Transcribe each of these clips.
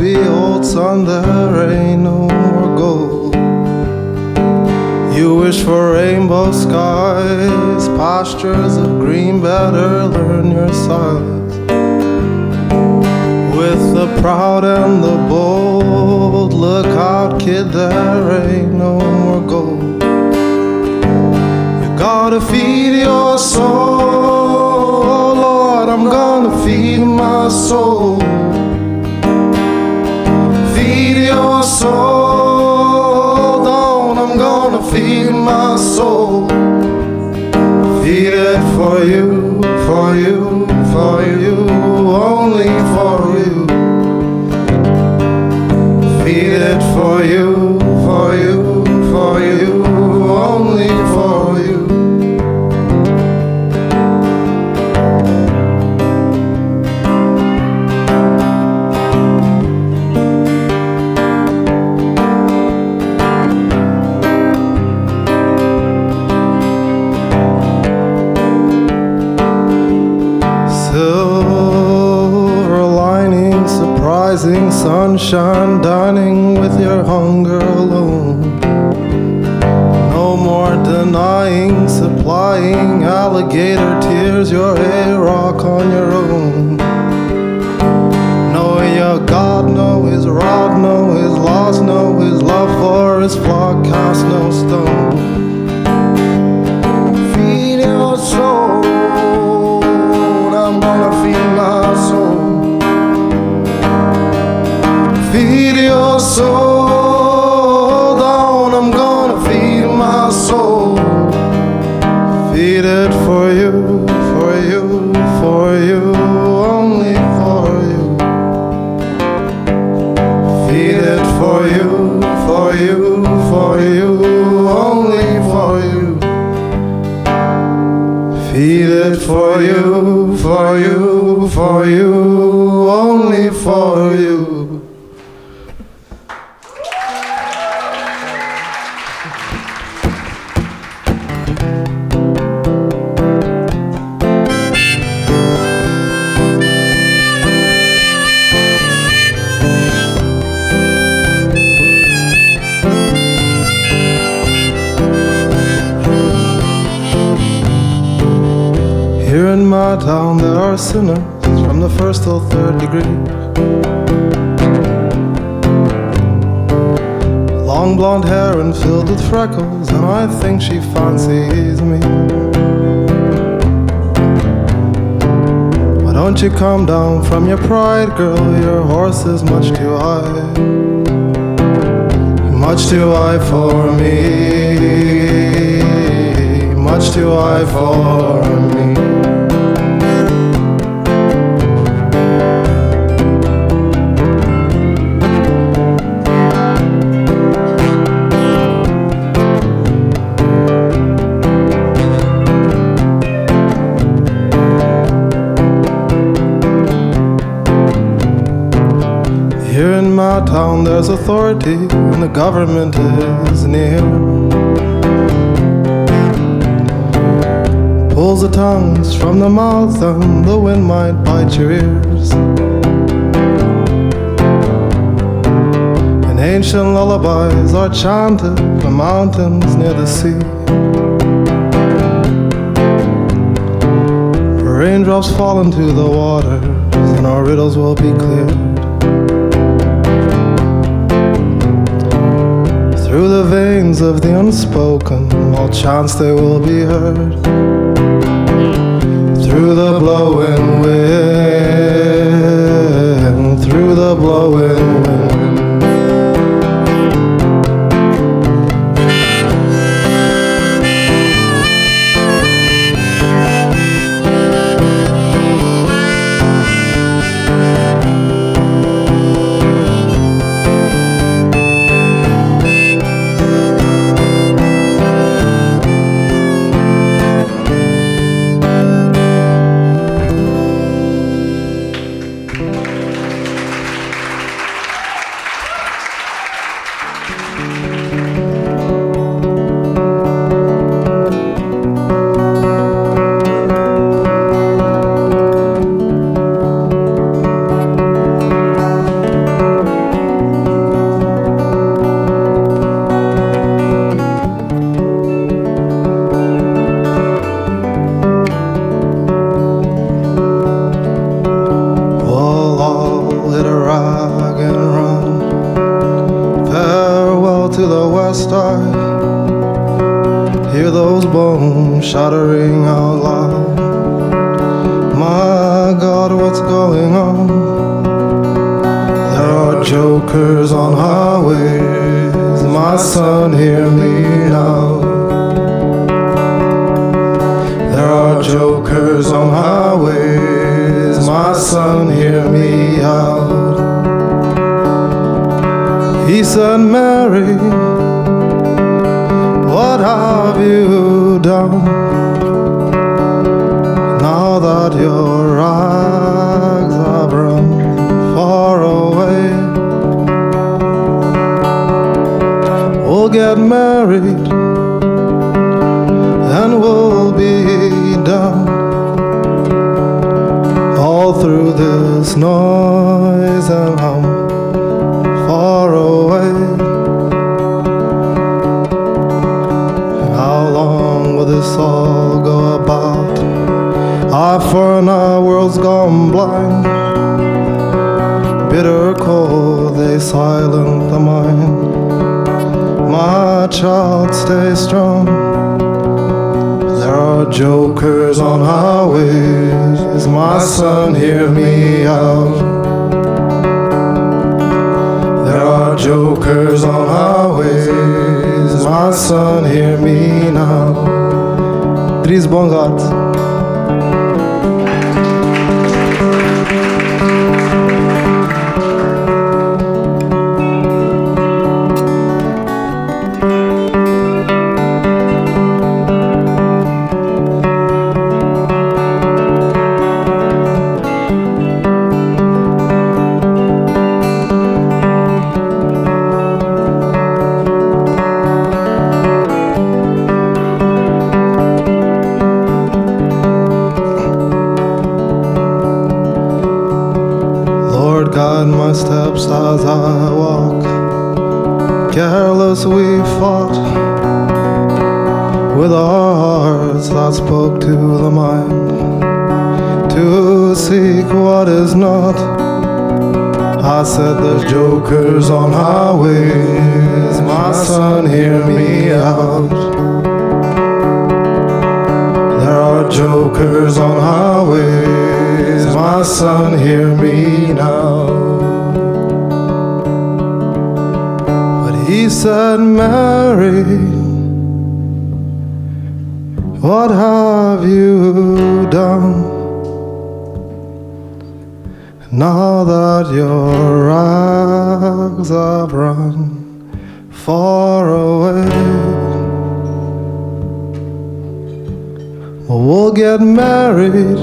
behold, son, there ain't no more gold. You wish for rainbow skies, pastures of green, better learn your silence. With the proud and the bold, look out, kid, there ain't no more gold. You gotta feed your soul, Lord, I'm gonna feed my soul. Feed your soul, don't, I'm gonna feed my soul. Feed it for you, for you, for you, only for you. Feed it for you, for you, for you, only for you. Sunshine, dining with your hunger alone. No more denying, supplying alligator tears. You're a rock on your own. Know your God, know his rod, know his laws, know his love for his flock, cast no stone. Feed your soul, I'm gonna feed my soul. Feed your soul, down, I'm gonna feed my soul. Feed it for you, for you, for you, only for you. Feed it for you, for you, for you, only for you. Feed it for you, for you, for you, only for you. Here in my town there are sinners from the first till third degree. Long blonde hair and filled with freckles, and I think she fancies me. Why don't you come down from your pride, girl? Your horse is much too high. Much too high for me. Much too high for me. Here in my town there's authority and the government is near. Pulls the tongues from the mouth and the wind might bite your ears. And ancient lullabies are chanted in the mountains near the sea. Raindrops fall into the waters and our riddles will be cleared. Through the veins of the unspoken, all chants they will be heard. Through the blowing wind, through the blowing wind. must I hear those bones shattering out loud? My God, what's going on? There are jokers on highways. My son, hear me now. There are jokers on highways. My son, hear me out. He said, Mary, what have you done? Now that your rags have run far away, we'll get married and we'll be done. All through this noise and hum far away. How long will this all go about? Eye for an eye, world's gone blind. Bitter cold, they silent the mind. My child, stay strong. There are jokers on highways. My son, hear me out. There are jokers on highways. My son, hear me now. Dries Bongard. Guide my steps as I walk. Careless we fought with our hearts that spoke to the mind, to seek what is not. I said there's jokers on highways. My son, hear me out. There are jokers on highways. My son, hear me now. But he said, Mary, what have you done? Now that your rags have run far away, we'll get married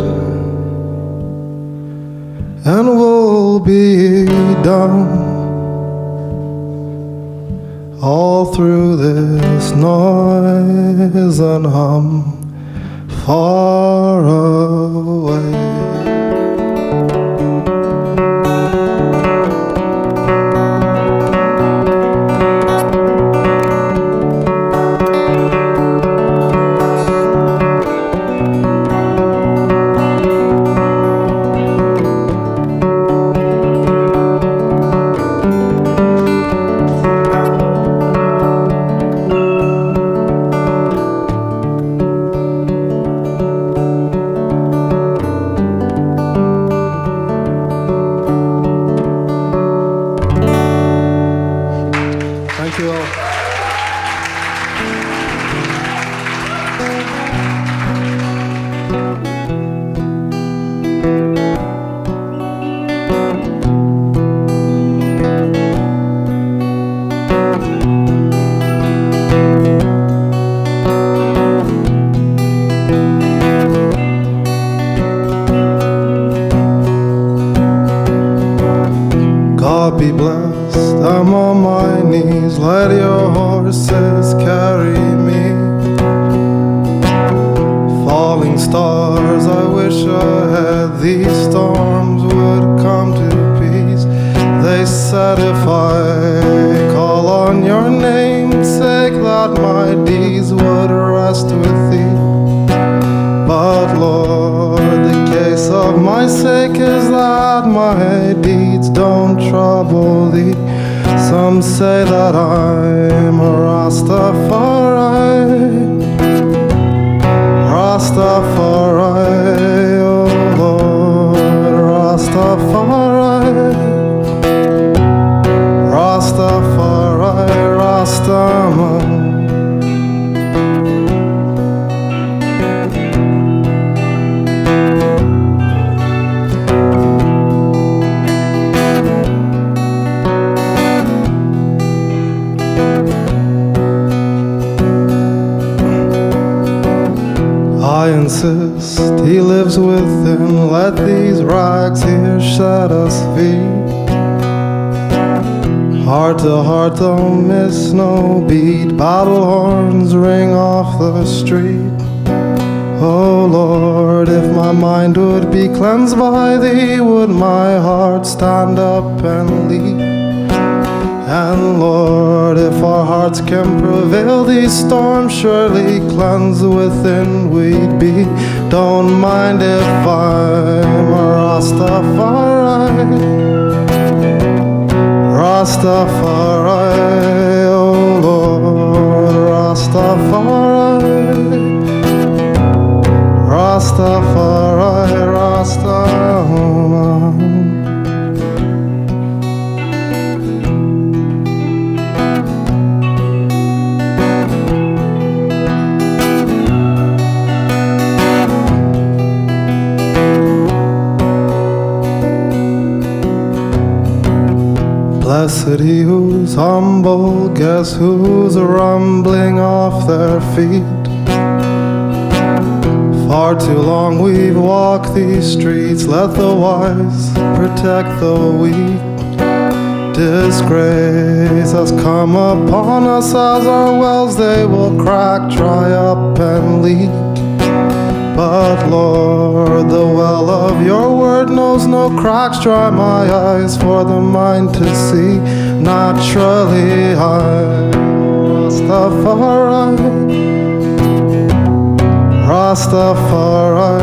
and we'll be done. All through this noise and hum far away. Thank you all. God be blessed, I'm on my knees, let your horses carry me. Falling stars, I wish I had these storms would come to peace. They said if I call on your namesake that my deeds would rest with thee. But Lord, the case of my sake is that my deeds don't trouble thee. Some say that I'm a Rastafari, Rastafari, oh Lord, Rastafari, Rastafari, Rastaman. I insist he lives within. Let these rags here shed us feet. Heart to heart, don't miss no beat. Battle horns ring off the street. Oh Lord, if my mind would be cleansed by thee, would my heart stand up and lead? And Lord, if our hearts can prevail these storms, surely cleansed within we'd be. Don't mind if I'm a Rastafari, Rastafari, oh Lord, Rastafari, Rastafari, Rastaman. Blessed he who's humble, guess who's rumbling off their feet. Far too long we've walked these streets, let the wise protect the weak. Disgrace has come upon us as our wells, they will crack, dry up and leak. But Lord, the well of your word knows no cracks. Dry my eyes for the mind to see. Naturally I'm Rastafari, Rastafari.